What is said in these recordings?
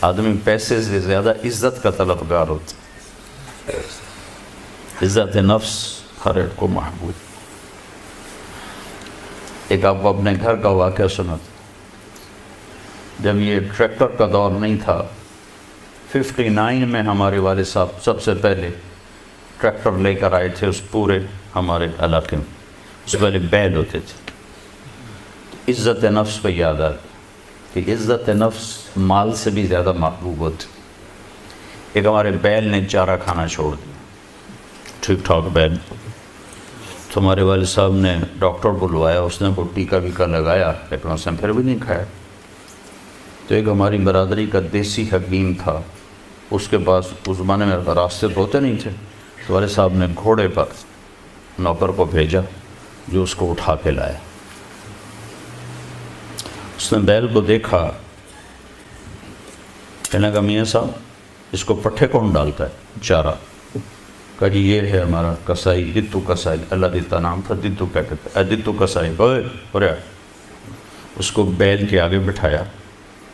آدمی پیسے سے زیادہ عزت کا طلبگار ہوتا ہے، عزت نفس ہر ایک کو محبوب۔ ایک آپ کو اپنے گھر کا واقعہ سناتا، جب یہ ٹریکٹر کا دور نہیں تھا، 59 میں ہمارے والد صاحب سب سے پہلے ٹریکٹر لے کر آئے تھے اس پورے ہمارے علاقے میں۔ اس سے پہلے بیل ہوتے تھے۔ عزت نفس پہ یاد آتی کہ عزت نفس مال سے بھی زیادہ محبوب ہوتی۔ ایک ہمارے بیل نے چارہ کھانا چھوڑ دیا، ٹھیک ٹھاک بیل، تو ہمارے والد صاحب نے ڈاکٹر بلوایا، اس نے وہ ٹیکا ویکا لگایا، لیکن اس نے پھر بھی نہیں کھایا۔ تو ایک ہماری برادری کا دیسی حکیم تھا، اس کے پاس اس زمانے میں راستے تو ہوتے نہیں تھے، تو والد صاحب نے گھوڑے پر نوکر کو بھیجا جو اس کو اٹھا کے لایا۔ اس نے بیل کو دیکھا، کہنے لگا میاں صاحب اس کو پٹھے کون ڈالتا ہے چارہ؟ کہا جی یہ ہے ہمارا کسائی، دتو کسائی، اللہ دیتا نام تھا، دتو کیا کہتے ہیں، دتو کسائی، اوے اس کو بیل کے آگے بٹھایا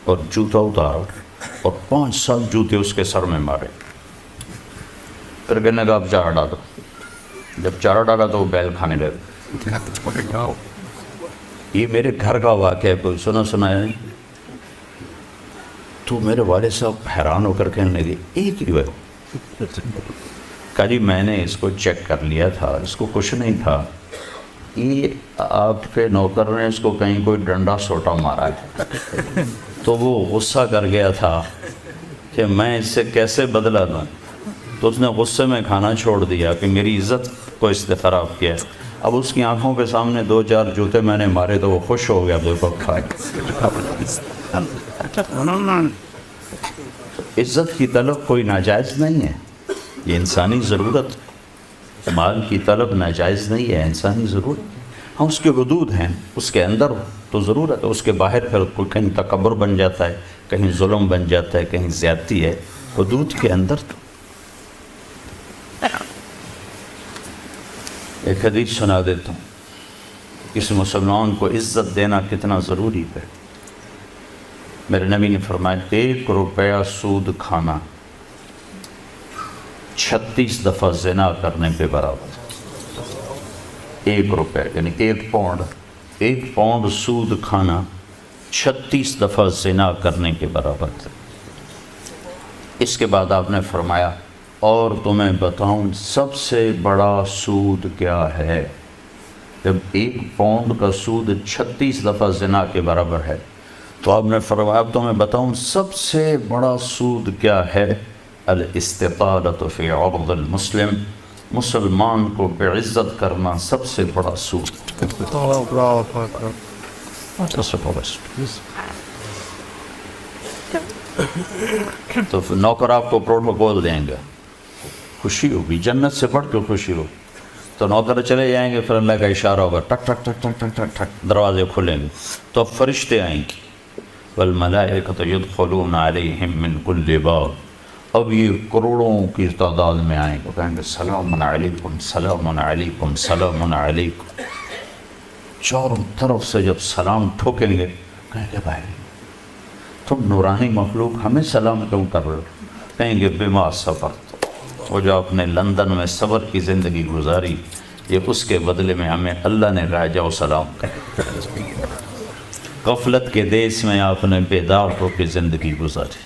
اور جوتا اتارا اور 5 سال جوتے اس کے سر میں مارے۔ پھر کہنے لگا اب چارہ ڈالو۔ جب چارہ ڈالا تو وہ بیل کھانے لگا۔ یہ میرے گھر کا واقعہ ہے، کوئی سنایا نہیں؟ تو میرے والد صاحب حیران ہو کر کہنے لگے ایک ہی ہے؟ کہا جی میں نے اس کو چیک کر لیا تھا، اس کو کچھ نہیں تھا، یہ آپ کے نوکر نے اس کو کہیں کوئی ڈنڈا سوٹا مارا ہے، تو وہ غصہ کر گیا تھا کہ میں اس سے کیسے بدلہ دوں، تو اس نے غصے میں کھانا چھوڑ دیا کہ میری عزت کو اس نے خراب کیا۔ اب اس کی آنکھوں کے سامنے 2-4 جوتے میں نے مارے تو وہ خوش ہو گیا، بالکل کھا گیا۔ عزت کی طلب کوئی ناجائز نہیں ہے، یہ انسانی ضرورت، مال کی طلب ناجائز نہیں ہے، انسانی ضرورت۔ ہاں اس کے حدود ہیں، اس کے اندر تو ضرورت ہے، اس کے باہر پھر کوئی کہیں تکبر بن جاتا ہے، کہیں ظلم بن جاتا ہے، کہیں زیادتی ہے، حدود کے اندر تو۔ ایک حدیث سنا دیتا ہوں، اس مسلمان کو عزت دینا کتنا ضروری ہے۔ میرے نبی نے فرمایا 1 روپیہ سود کھانا 36 دفعہ زنا کرنے کے برابر۔ 1 روپیہ یعنی 1 پاؤنڈ سود کھانا 36 دفعہ زنا کرنے کے برابر تھا۔ اس کے بعد آپ نے فرمایا اور تمہیں بتاؤں سب سے بڑا سود کیا ہے؟ جب 1 پاؤنڈ کا سود 36 دفعہ زنا کے برابر ہے تو آپ نے فرمایا اب تمہیں بتاؤں سب سے بڑا سود کیا ہے؟ الاستطالۃ فی عرض المسلم، مسلمان کو بعزت کرنا سب سے بڑا سود۔ تو نوکر آپ کو پروٹوکول دیں گے، خوشی ہوگی، جنت سے بڑھ کے خوشی ہوگی۔ تو نوکر چلے جائیں گے، پھر اللہ کا اشارہ ہوگا، ٹک ٹک ٹک ٹک ٹک ٹک ٹک، دروازے کھلیں گے تو اب فرشتے آئیں گے، والملائکۃ یدخلون علیہم من کل باب، اب یہ کروڑوں کی تعداد میں آئیں گے، کہیں گے سلام علیکم سلام علیکم سلام علیکم۔ چاروں طرف سے جب سلام ٹھوکیں گے کہیں گے بھائی تم نورانی مخلوق ہمیں سلام کیوں کر رہے ہو؟ کہیں گے بما صبرت، وہ جو آپ نے لندن میں صبر کی زندگی گزاری، یہ اس کے بدلے میں ہمیں اللہ نے کہا جاؤ سلام کر۔ غفلت کے دیس میں آپ نے بیدار ہو کے زندگی گزاری،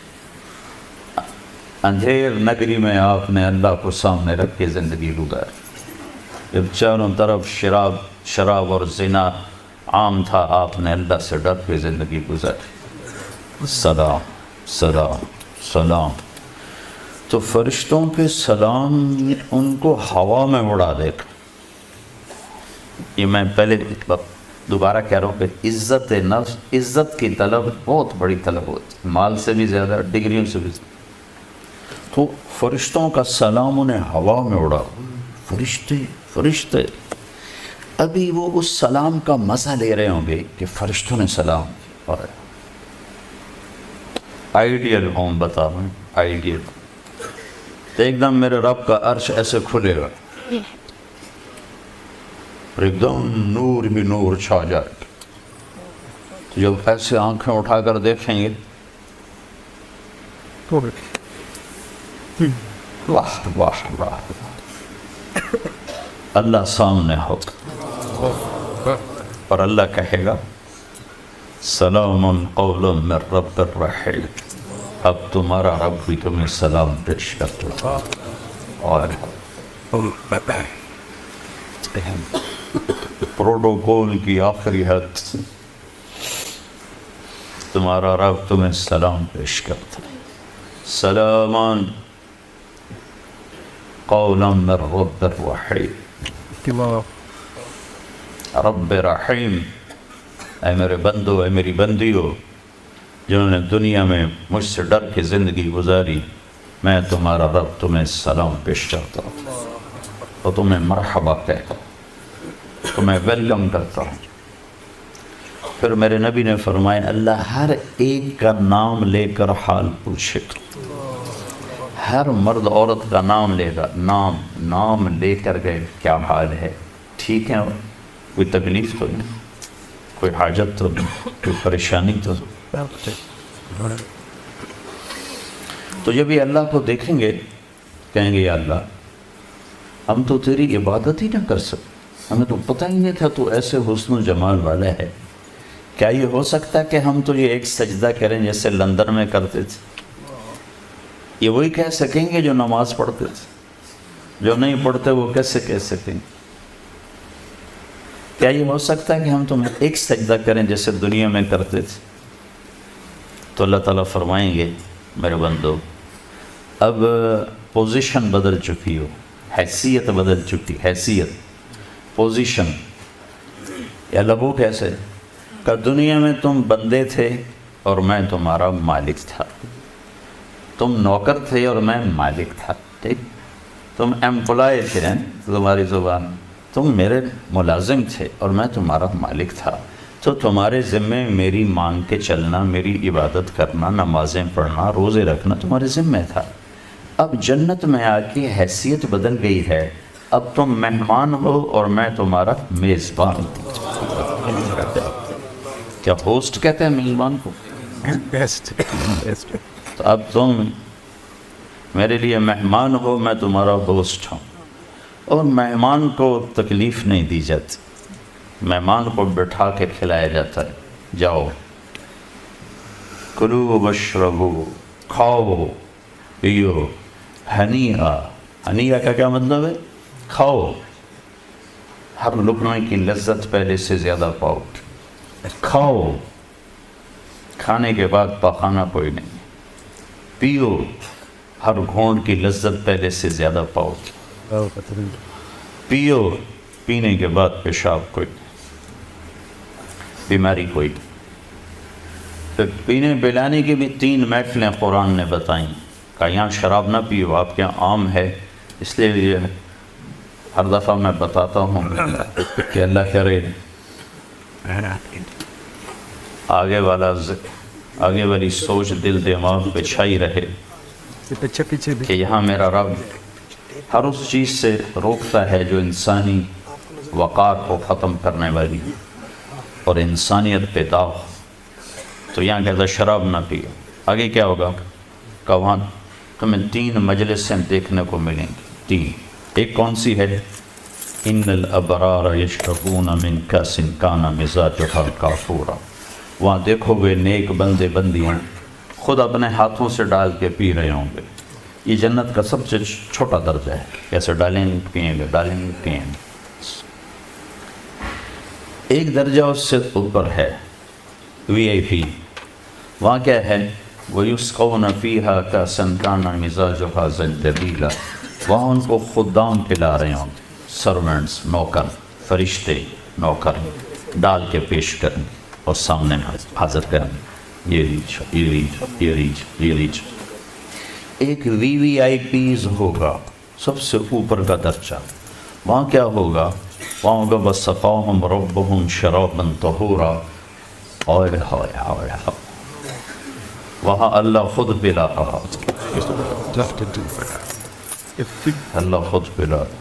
اندھیر نگری میں آپ نے اللہ کو سامنے رکھ کے زندگی گزاری، جب چاروں طرف شراب اور زنا عام تھا آپ نے اللہ سے ڈر کے زندگی گزاری۔ سلام سلام سلام، تو فرشتوں کے سلام ان کو ہوا میں اڑا دے گا۔ یہ میں پہلے دوبارہ کہہ رہا ہوں کہ عزت نفس، عزت کی طلب بہت بڑی طلب ہوتی ہے، مال سے بھی زیادہ، ڈگریوں سے بھی زیادہ۔ تو فرشتوں کا سلام انہیں ہوا میں اڑا، فرشتے ابھی وہ اس سلام کا مزہ لے رہے ہوں گے کہ فرشتوں نے سلام کیا۔ اور آئیڈیل ہوم بتا رہا ہوں، آئیڈیل، تو ایک دم میرے رب کا عرش ایسے کھلے گا، اور ایک دم نور بھی نور چھا جائے گا۔ جب ایسے آنکھیں اٹھا کر دیکھیں گے واہ واہ واہ، اللہ سامنے ہوگا اور اللہ کہے گا سلام قول من رب الرحیم، اب تمہارا رب بھی تمہیں سلام پیش کرتا اور پروٹوکول کی آخری حد، تمہارا رب تمہیں سلام پیش کرتا ہے، سلامان قولا من رب الرحیم، رب رحیم، اے میرے بندو، اے میری بندیو جنہوں نے دنیا میں مجھ سے ڈر کے زندگی گزاری، میں تمہارا رب تمہیں سلام پیش کرتا ہوں اور تمہیں مرحبا کہتا ہوں، تمہیں ویلکم کرتا ہوں۔ پھر میرے نبی نے فرمایا اللہ ہر ایک کا نام لے کر حال پوچھے گا، ہر مرد عورت کا نام لے گا، نام لے کر گئے کیا حال ہے، ٹھیک ہے، کوئی تکلیف تو نہیں، کوئی حاجت تو نہیں، کوئی پریشانی تو نہیں۔ تو جب یہ اللہ کو دیکھیں گے کہیں گے یا اللہ ہم تو تیری عبادت ہی نہ کر سکتے، ہمیں تو پتہ ہی نہیں تھا تو ایسے حسن و جمال والا ہے، کیا یہ ہو سکتا ہے کہ ہم تو یہ ایک سجدہ کریں جیسے لندن میں کرتے تھے؟ یہ وہی کہہ سکیں گے جو نماز پڑھتے تھے، جو نہیں پڑھتے وہ کیسے کہہ سکیں گے؟ کیا یہ ہو سکتا ہے کہ ہم تم ایک سجدہ کریں جیسے دنیا میں کرتے تھے؟ تو اللہ تعالیٰ فرمائیں گے میرے بندو اب پوزیشن بدل چکی ہو، حیثیت بدل چکی، حیثیت، پوزیشن، یا لبو کیسے کہ دنیا میں تم بندے تھے اور میں تمہارا مالک تھا، تم نوکر تھے اور میں مالک تھا، ٹھیک، تم ایمپلائی تھے، تمہاری زبان، تم میرے ملازم تھے اور میں تمہارا مالک تھا، تو تمہارے ذمے میری مانگ کے چلنا، میری عبادت کرنا، نمازیں پڑھنا، روزے رکھنا تمہارے ذمے تھا۔ اب جنت میں آ کے حیثیت بدل گئی ہے، اب تم مہمان ہو اور میں تمہارا میزبان ہوں۔ کیا ہوسٹ کہتے ہیں میزبان کو؟ تو اب تم میرے لیے مہمان ہو، میں تمہارا ہوسٹ ہوں، اور مہمان کو تکلیف نہیں دی جاتی، مہمان کو بٹھا کے کھلایا جاتا ہے، جاؤ کلو واشربو، کھاؤ پیو، ہنیہا، ہنیہا کا کیا مطلب ہے؟ کھاؤ، ہر لقمے کی لذت پہلے سے زیادہ پاؤ، کھاؤ، کھانے کے بعد پخانا کوئی نہیں، پیو، ہر گھونٹ کی لذت پہلے سے زیادہ پاؤ، پیو، پینے کے بعد پیشاب کوئی نہیں، بیماری کوئی نہیں۔ پھر پینے پلانے کی بھی 3 محفلیں قرآن نے بتائیں، کہ یہاں شراب نہ پیو، آپ کے یہاں عام ہے، اس لیے ہر دفعہ میں بتاتا ہوں کہ اللہ کرے آگے والی سوچ دل دماغ پہ چھائی رہے کہ یہاں میرا رب ہر اس چیز سے روکتا ہے جو انسانی وقار کو ختم کرنے والی اور انسانیت پہ داغ، تو یہاں کہتا شراب نہ پیو۔ آگے کیا ہوگا کہ وہاں تمہیں 3 مجلسیں دیکھنے کو ملیں گی، 3، ایک کون سی ہے؟ ان الابرار یشربون من کاس کان مزاجها کافورا، وہاں دیکھو گے نیک بندے بندیاں خود اپنے ہاتھوں سے ڈال کے پی رہے ہوں گے۔ یہ جنت کا سب سے چھوٹا درجہ ہے، کیسے ڈالیں گے پیئیں گے، ڈالیں گے پیئیں گے۔ ایک درجہ اس سے اوپر ہے VIP، وہاں کیا ہے؟ وَيُسْقَوْنَ فِيهَا كَأْسًا كَانَ مِزَاجُهَا زَنْجَبِيلًا، وہاں ان کو خدام پلا رہے ہوں گے، سرونٹس، نوکر، فرشتے نوکر ڈال کے پیش کریں اور سامنے حاضر کریں، یہ ریچ، یہ ریچ، یہ ریچ، یہ ریچ۔ ایک VVIPs ہوگا، سب سے اوپر کا درجہ، وہاں کیا ہوگا؟ وہاں ہوگا وَسَقَاهُمْ رَبُّهُمْ شَرَابًا طَهُورًا، وہاں اللہ خود پلا رہا، اللہ خود پلا رہا۔